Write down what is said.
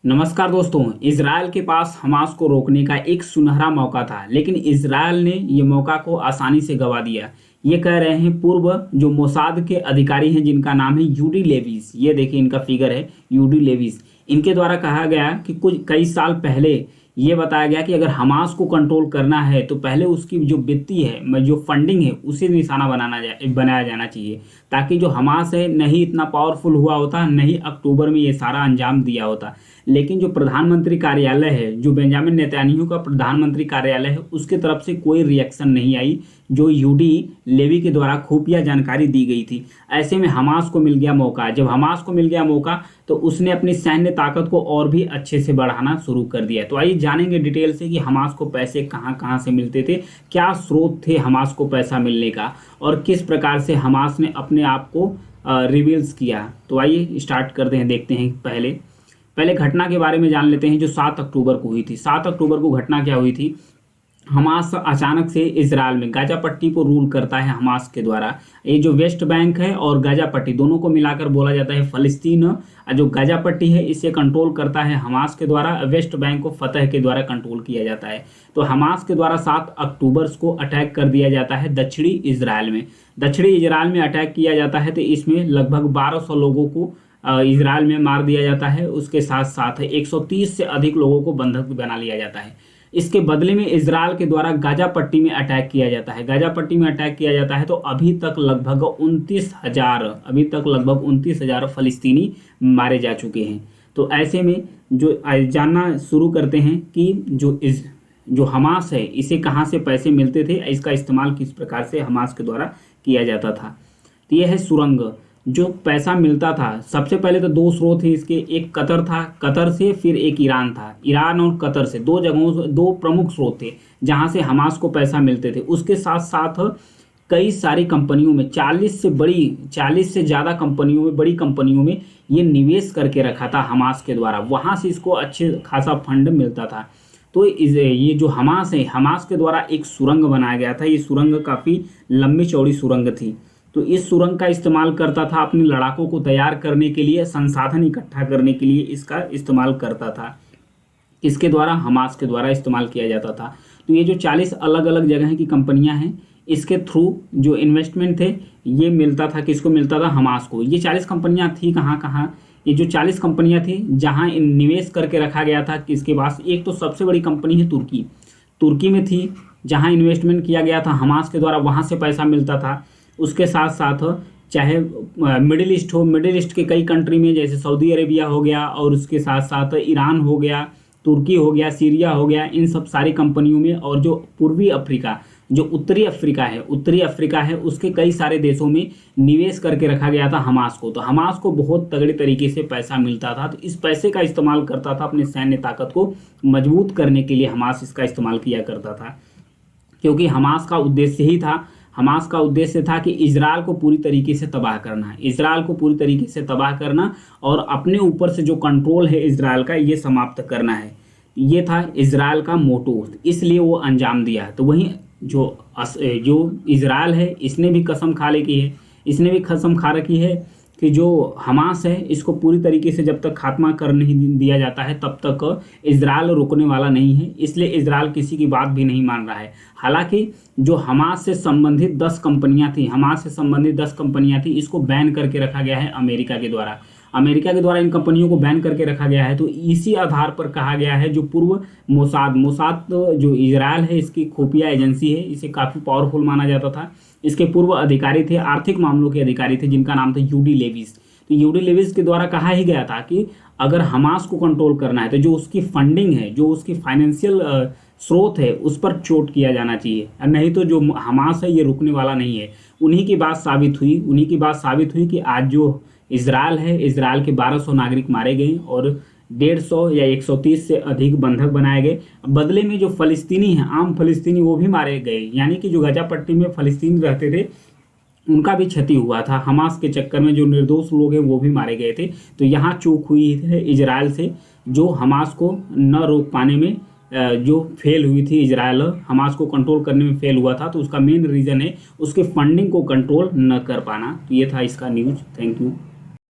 नमस्कार दोस्तों। इजरायल के पास हमास को रोकने का एक सुनहरा मौका था, लेकिन इजरायल ने ये मौका को आसानी से गंवा दिया। ये कह रहे हैं पूर्व जो मोसाद के अधिकारी हैं, जिनका नाम है यूडी लेविस। ये देखिए इनका फिगर है, यूडी लेविस। इनके द्वारा कहा गया कि कुछ कई साल पहले ये बताया गया कि अगर हमास को कंट्रोल करना है तो पहले उसकी जो वित्तीय है, जो फंडिंग है, उसे निशाना बनाया जाना चाहिए, ताकि जो हमास है नहीं इतना पावरफुल हुआ होता, नहीं अक्टूबर में ये सारा अंजाम दिया होता। लेकिन जो प्रधानमंत्री कार्यालय है, जो बेंजामिन नेतन्याहू का प्रधानमंत्री कार्यालय है, उसके तरफ से कोई रिएक्शन नहीं आई जो यूडी लेवी के द्वारा खुफिया जानकारी दी गई थी। ऐसे में हमास को मिल गया मौका। जब हमास को मिल गया मौका तो उसने अपनी सैन्य ताकत को और भी अच्छे से बढ़ाना शुरू कर दिया। तो आइए जानेंगे डिटेल से कि हमास को पैसे कहाँ कहाँ से मिलते थे, क्या स्रोत थे हमास को पैसा मिलने का, और किस प्रकार से हमास ने अपने आप को रिवील्स किया। तो आइए स्टार्ट करते हैं, देखते हैं। पहले घटना के बारे में जान लेते हैं जो 7 अक्टूबर को हुई थी। 7 अक्टूबर को घटना क्या हुई थी? हमास अचानक से इजराइल में गाजा पट्टी को रूल करता है हमास के द्वारा। ये जो वेस्ट बैंक है और गाजा पट्टी दोनों को मिलाकर बोला जाता है फ़लस्तीन। जो गाजा पट्टी है इसे कंट्रोल करता है हमास के द्वारा, वेस्ट बैंक को फतह के द्वारा कंट्रोल किया जाता है। तो हमास के द्वारा 7 अक्टूबर को अटैक कर दिया जाता है दक्षिणी इजराइल में। दक्षिणी इजराइल में अटैक किया जाता है तो इसमें लगभग 1200 लोगों को इजराइल में मार दिया जाता है। उसके साथ साथ 130 से अधिक लोगों को बंधक बना लिया जाता है। इसके बदले में इजराइल के द्वारा गाजा पट्टी में अटैक किया जाता है। गाजा पट्टी में अटैक किया जाता है तो अभी तक लगभग 29,000 फ़लस्तीनी मारे जा चुके हैं। तो ऐसे में जो जानना शुरू करते हैं कि जो हमास है इसे कहाँ से पैसे मिलते थे, इसका इस्तेमाल किस प्रकार से हमास के द्वारा किया जाता था। तो यह है सुरंग। जो पैसा मिलता था, सबसे पहले तो 2 स्रोत थे इसके। एक कतर था, कतर से, फिर एक ईरान था। ईरान और कतर से 2 जगहों से 2 प्रमुख स्रोत थे जहां से हमास को पैसा मिलते थे। उसके साथ साथ कई सारी कंपनियों में 40 से ज़्यादा कंपनियों में, बड़ी कंपनियों में ये निवेश करके रखा था हमास के द्वारा। वहाँ से इसको अच्छे खासा फंड मिलता था। तो ये जो हमास है, हमास के द्वारा एक सुरंग बनाया गया था। ये सुरंग काफ़ी लंबी चौड़ी सुरंग थी। तो इस सुरंग का इस्तेमाल करता था अपने लड़ाकों को तैयार करने के लिए, संसाधन इकट्ठा करने के लिए इसका इस्तेमाल करता था। इसके द्वारा हमास के द्वारा इस्तेमाल किया जाता था। तो ये जो 40 अलग अलग जगह की कंपनियां हैं, इसके थ्रू जो इन्वेस्टमेंट थे ये मिलता था, किसको मिलता था? हमास को। ये 40 कंपनियां थी कहाँ कहाँ? ये जो 40 कंपनियां थी जहाँ निवेश करके रखा गया था किसके पास? एक तो सबसे बड़ी कंपनी है तुर्की में थी, जहाँ इन्वेस्टमेंट किया गया था हमास के द्वारा, वहाँ से पैसा मिलता था। उसके साथ साथ चाहे मिडिल ईस्ट हो, मिडिल ईस्ट के कई कंट्री में जैसे सऊदी अरेबिया हो गया, और उसके साथ साथ ईरान हो गया, तुर्की हो गया, सीरिया हो गया, इन सब सारी कंपनियों में। और जो पूर्वी अफ्रीका, जो उत्तरी अफ्रीका है, उसके कई सारे देशों में निवेश करके रखा गया था हमास को। तो हमास को बहुत तगड़े तरीके से पैसा मिलता था। तो इस पैसे का इस्तेमाल करता था अपने सैन्य ताकत को मजबूत करने के लिए। हमास इसका इस्तेमाल किया करता था, क्योंकि हमास का उद्देश्य था कि इजराइल को पूरी तरीके से तबाह करना, और अपने ऊपर से जो कंट्रोल है इजराइल का, ये समाप्त करना है। ये था इजराइल का मोटो, इसलिए वो अंजाम दिया। तो वहीं जो इजराइल है इसने भी कसम खा रखी है कि जो हमास है इसको पूरी तरीके से जब तक खात्मा कर नहीं दिया जाता है तब तक इजराइल रुकने वाला नहीं है। इसलिए इजराइल किसी की बात भी नहीं मान रहा है। हालांकि जो हमास से संबंधित 10 कंपनियां थी, इसको बैन करके रखा गया है अमेरिका के द्वारा इन कंपनियों को बैन करके रखा गया है। तो इसी आधार पर कहा गया है, जो पूर्व मोसाद जो इजराइल है इसकी खुफिया एजेंसी है, इसे काफ़ी पावरफुल माना जाता था। इसके पूर्व अधिकारी थे, आर्थिक मामलों के अधिकारी थे, जिनका नाम था यूडी लेविस। तो यूडी लेविस के द्वारा कहा ही गया था कि अगर हमास को कंट्रोल करना है तो जो उसकी फंडिंग है, जो उसकी फाइनेंशियल स्रोत है, उस पर चोट किया जाना चाहिए, नहीं तो जो हमास है ये रुकने वाला नहीं है। उन्हीं की बात साबित हुई कि आज जो इजराइल है, इजराइल के 1200 नागरिक मारे गए और 150 या 130 से अधिक बंधक बनाए गए। बदले में जो फ़लस्तीनी हैं, आम फ़लस्तीनी, वो भी मारे गए। यानी कि जो गाजा पट्टी में फ़लस्तीनी रहते थे उनका भी क्षति हुआ था। हमास के चक्कर में जो निर्दोष लोग हैं वो भी मारे गए थे। तो यहाँ चूक हुई है इजराइल से, जो हमास को न रोक पाने में जो फेल हुई थी। इजराइल हमास को कंट्रोल करने में फेल हुआ था, तो उसका मेन रीज़न है उसके फंडिंग को कंट्रोल न कर पाना। तो ये था इसका न्यूज़। Thank you.